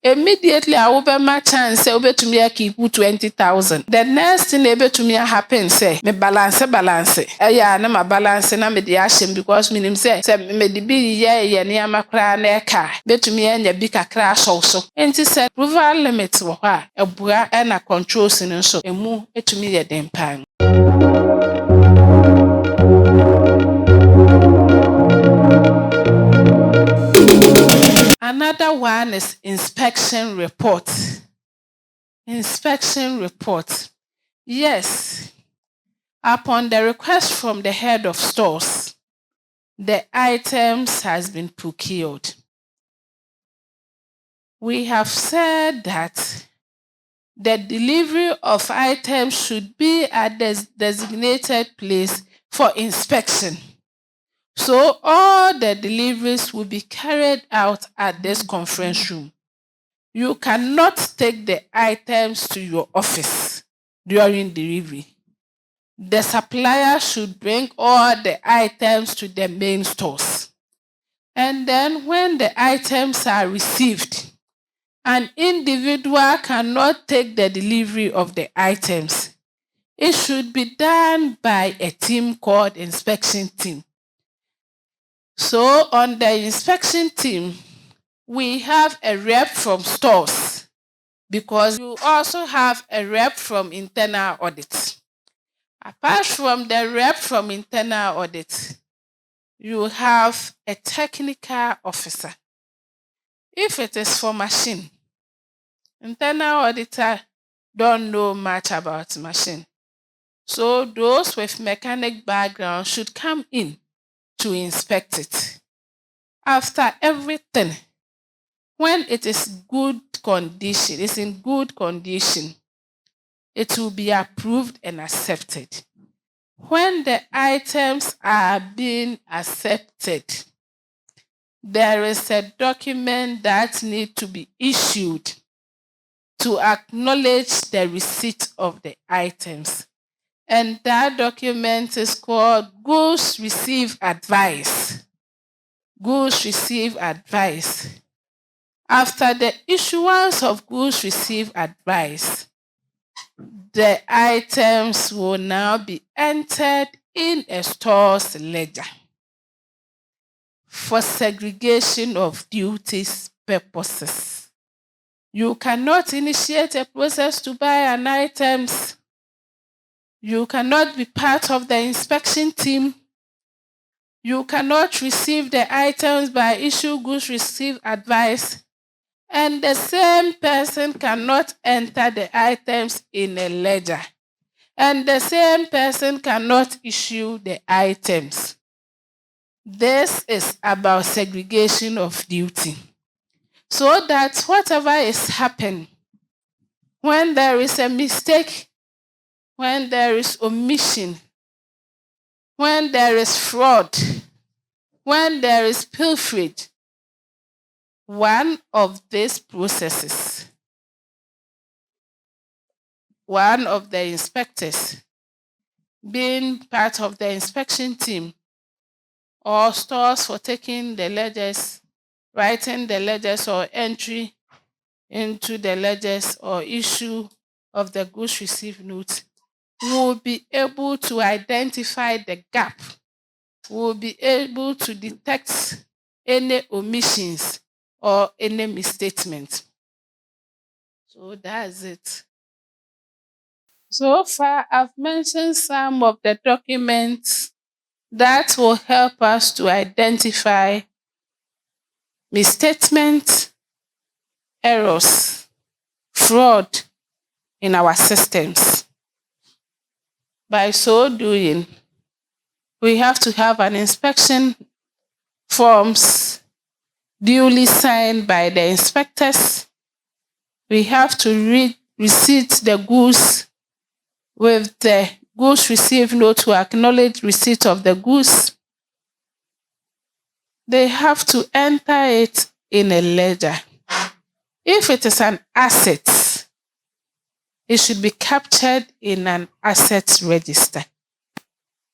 Immediately, I will be my chance say over to me keep 20,000. The next thing able to me happen say me balance. Yeah, na my balance na me the ashim because me say me the be ye near my crown car. Bet to me and ya big crash also. And she said approval limits were a bua and a controls in so a move it to me at them pan. Another one is inspection report. Inspection report. Yes, upon the request from the head of stores, the items has been procured. We have said that the delivery of items should be at the designated place for inspection. So all the deliveries will be carried out at this conference room. You cannot take the items to your office during delivery. The supplier should bring all the items to the main stores. And then when the items are received, an individual cannot take the delivery of the items. It should be done by a team called inspection team. So on the inspection team, we have a rep from stores because you also have a rep from internal audit. Apart from the rep from internal audit, you have a technical officer. If it is for machine, internal auditor don't know much about machine. So those with mechanic background should come in to inspect it. After everything, when it is good condition, it's in good condition, it will be approved and accepted. When the items are being accepted, there is a document that needs to be issued to acknowledge the receipt of the items. And that document is called Goods Receive Advice. Goods Receive Advice. After the issuance of Goods Receive Advice, the items will now be entered in a store's ledger for segregation of duties purposes. You cannot initiate a process to buy an items. You cannot be part of the inspection team. You cannot receive the items by issue goods receive advice. And the same person cannot enter the items in a ledger. And the same person cannot issue the items. This is about segregation of duty. So that whatever is happening, when there is a mistake, when there is omission, when there is fraud, when there is pilferage, one of these processes, one of the inspectors being part of the inspection team or stores for taking the ledgers, writing the ledgers or entry into the ledgers or issue of the goods received note will be able to identify the gap, will be able to detect any omissions or any misstatement. So that's it. So far, I've mentioned some of the documents that will help us to identify misstatements, errors, fraud in our systems. By so doing, we have to have an inspection forms duly signed by the inspectors. We have to receipt the goods with the goods received note to acknowledge receipt of the goods. They have to enter it in a ledger. If it is an asset, it should be captured in an asset register.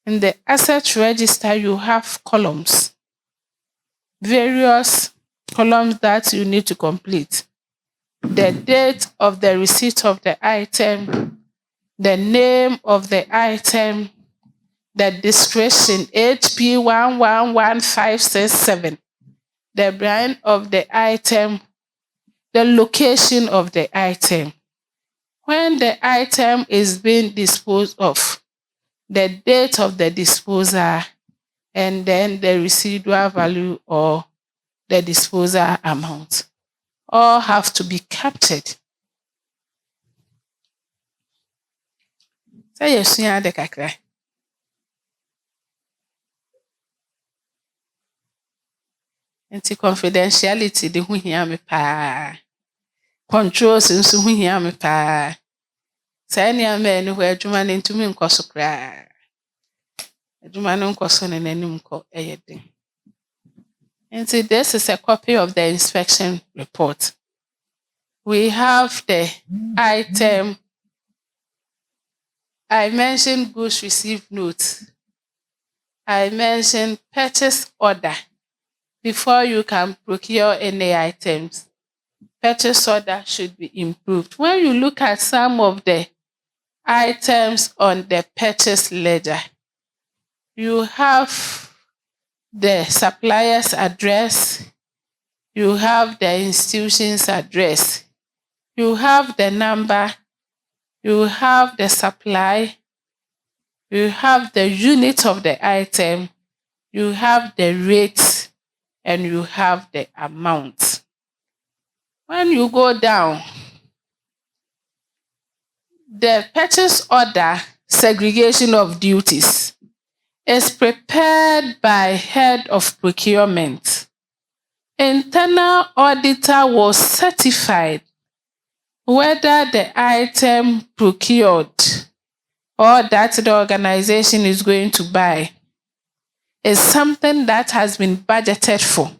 In the asset register, you have columns, various columns that you need to complete. the date of the receipt of the item, the name of the item, the description HP111567, the brand of the item, the location of the item. When the item is being disposed of, the date of the disposal, and then the residual value or the disposal amount. All have to be captured. Sɛ yɛsua ade kakra. Nti confidentiality de ho hia me paa. Controls nso ho hia me paa. Saa nneɛma ɛne hɔ adwuma no ntumi nkɔ so koraa. Adwuma no nkɔ so ne n'anim kɔ ɛyɛ den. Nti this is a copy of the inspection report. We have the item. I mentioned goods received note. I mentioned purchase order. Before you can procure any items, purchase order should be improved. When you look at some of the items on the purchase ledger, you have the supplier's address, you have the institution's address, you have the number, you have the supply, you have the unit of the item, you have the rate, and you have the amount. When you go down, the purchase order segregation of duties is prepared by head of procurement. Internal auditor will certify whether the item procured or that the organization is going to buy is something that has been budgeted for,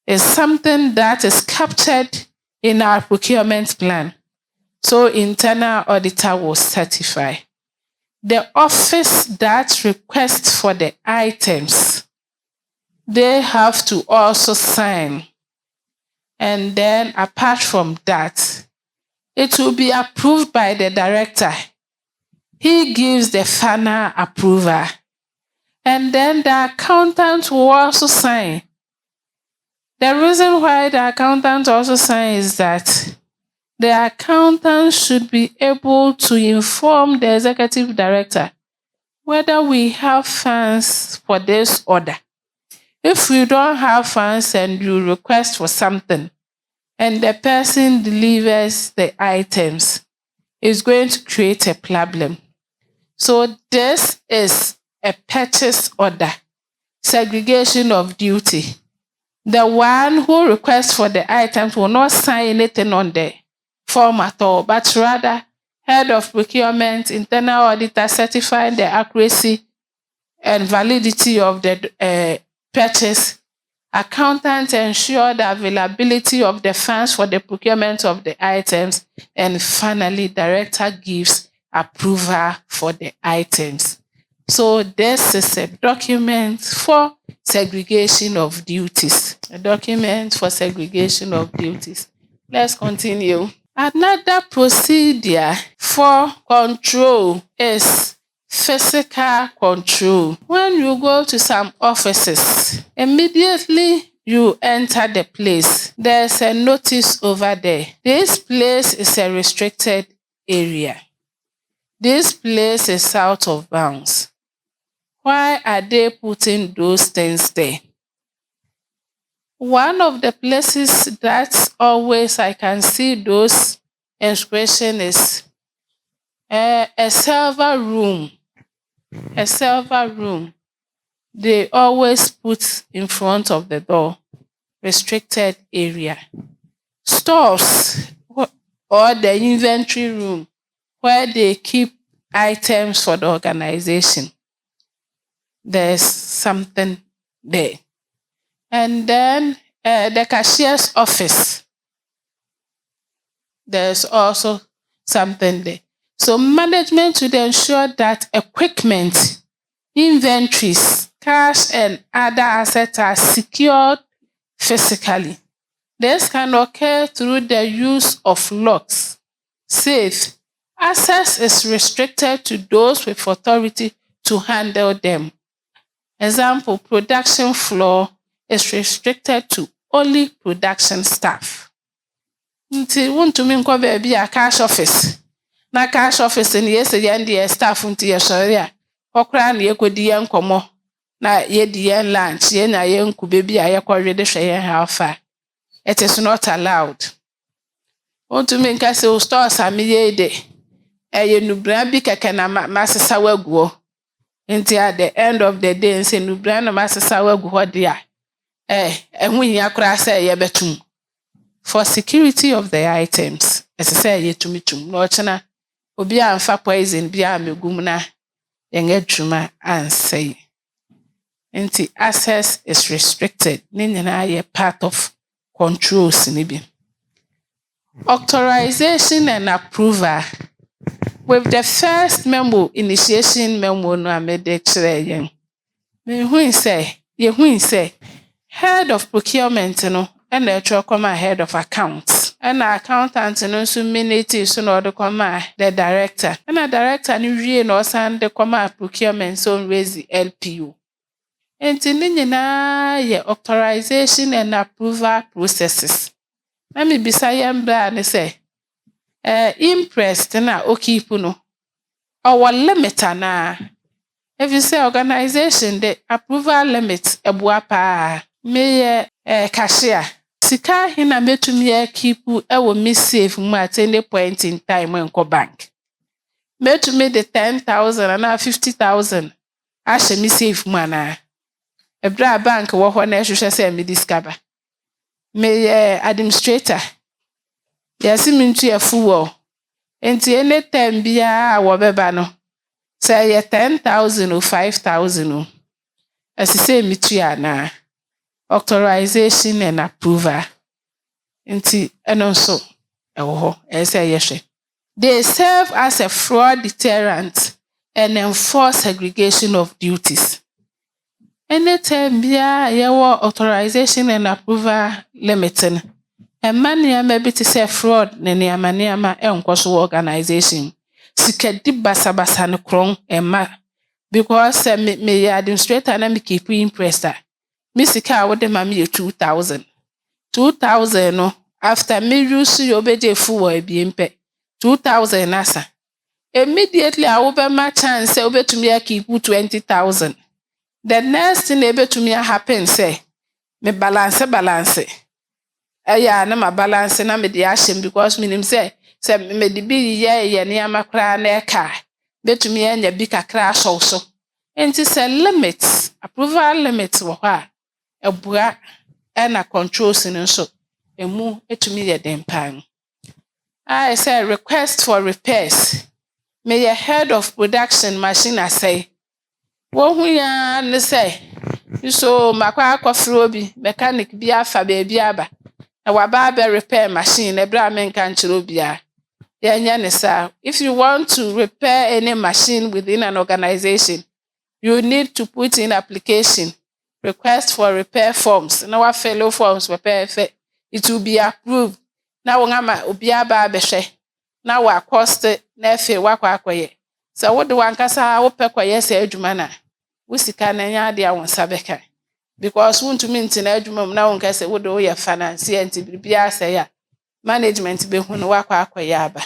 is something that is captured in our procurement plan. So internal auditor will certify. The office that requests for the items, they have to also sign. And then apart from that, it will be approved by the director. He gives the final approval. And then the accountant will also sign. The reason why the accountant also signs is that the accountant should be able to inform the executive director whether we have funds for this order. If you don't have funds and you request for something and the person delivers the items, it's going to create a problem. So this is a purchase order, segregation of duty. The one who requests for the items will not sign anything on the form at all, but rather head of procurement, internal auditor certifying the accuracy and validity of the purchase, accountant ensure the availability of the funds for the procurement of the items, and finally director gives approval for the items. So this is a document for segregation of duties. A document for segregation of duties. Let's continue. Another procedure for control is physical control. When you go to some offices, immediately you enter the place, there's a notice over there. This place is a restricted area. This place is out of bounds. Why are they putting those things there? One of the places that always I can see those inscriptions is a server room. A server room. They always put in front of the door, restricted area. Stores or the inventory room where they keep items for the organization. There's something there. And then the cashier's office. There's also something there. So management should ensure that equipment, inventories, cash and other assets are secured physically. This can occur through the use of locks. Safe. Access is restricted to those with authority to handle them. Example, production floor is restricted to only production staff. Nti wontumi nkɔ baabi a cash office. Na cash office ni yɛsɛ yɛn deɛ staff nti yɛsɔre a ɔkora na yɛkɔdi yɛn nkɔmmɔ na yɛdi yɛn lunch yɛn na yɛn kube bi a yɛkɔwe de hwɛ yɛn how far. It is not allowed. Wontumi nka sɛ o stores a meyɛ de ɛyɛ nubran bi kɛkɛ na masesa wagu hɔ. Nti at the end of the day nse nubran na masesa wagu hɔ de a ɛho hia koraa sɛ yɛbɛtum. For security of the items, ɛsɛ sɛ yɛtumi tum. Na ɔkyena obi amfa poison bi a megum na yɛn adwuma ansɛe. Nti access is restricted. Ne nyinaa yɛ part of controls ni bi. Authorization and approval. With the first memo, initiation memo no amede kyerɛ yɛn. Yɛhu sɛ head of procurement no ɛna ɛtwerɛ kɔma head of accounts. Ɛna accountant no nso minute so na ɔde kɔma the director. Ɛna director no wie na ɔsan de kɔma procurement so raise LPO. Nti ne nyinaa yɛ authorization and approval processes. Na me bisa yɛn bra ne sɛ impressed na okipu no ɔwɔ limit anaa. If you say organization the approval limit ɛboa paa. Meyɛ cashier. Sika hina metumi akipu ɛwɔ me safe mu at any point in time nkɔ bank. Metumi de 10,000 ana 50,000 ahyɛ me safe mu ana. Ebra bank wɔ hɔ na ɛhwehwɛ sɛ me discover. Meyɛ administrator. Yɛsi me ntu yɛ full. Enti any time biara wɔbɛba no. Sɛ yɛ 10,000 or 5,000 o. Ɛsɛ me tu ana. Authorization and approval. Nti ɛno nso ɛwɔ hɔ ɛsɛ yɛhwɛ. They serve as a fraud deterrent and enforce segregation of duties. Anytime biara yɛwɔ authorization and approval limiting. Ɛma nneɛma bi te sɛ fraud ne nneɛma ɛnkɔ so wɔ organization. Sikadi basabasa no krɔn ɛma. Because me administrator na me keep impressed. Me sika wode ma me 2,000. 2,000 no after me use your beje full ebimpe. 2,000 asa. Immediately I will be my chance say obe to me keep 20,000. The next thing ebe to me happen say me balance. Aya na ma balance na me de ahyem because minim say me de bi ye ne amakra na eka. Betumi anya bi kakra so. Enti say limits, approval limits wo ha. Ebua na controls no so emu etumi yɛ den pan. I say request for repairs. May your head of production machine asay. Wo hu ya ne say so makwa akɔfrɛ obi mechanic bi afa baabi aba. Na waba be repair machine ebra men kan kyerɛ obi a. Yɛnya ne sa. If you want to repair any machine within an organization, you need to put in application. Request for repair forms. Na wa fellow forms repair it will be approved. Na wongama obi aba abehwe. Na wa cost na efe wakwa akoye. So wo de wankasa wo pekoye se adwuma na. Wo sika na nya de awonsa beka. Because wontumi ntina adwuma mu na wonka se wo de wo ye financier nti bibia se ya. Management be hu no wakwa akoye aba.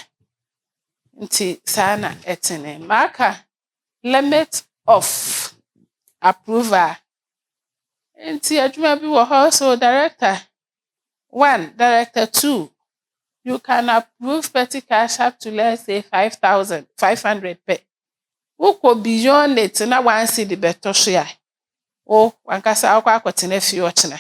Nti sana etene. Maka limit of approval. Nti adwuma bi wɔ hɔ so director 1, director 2, you can approve petty cash up to let's say 5,500 per. Woko beyond it na one see the better share. Oh, wankasa akwa akotena fi ochina.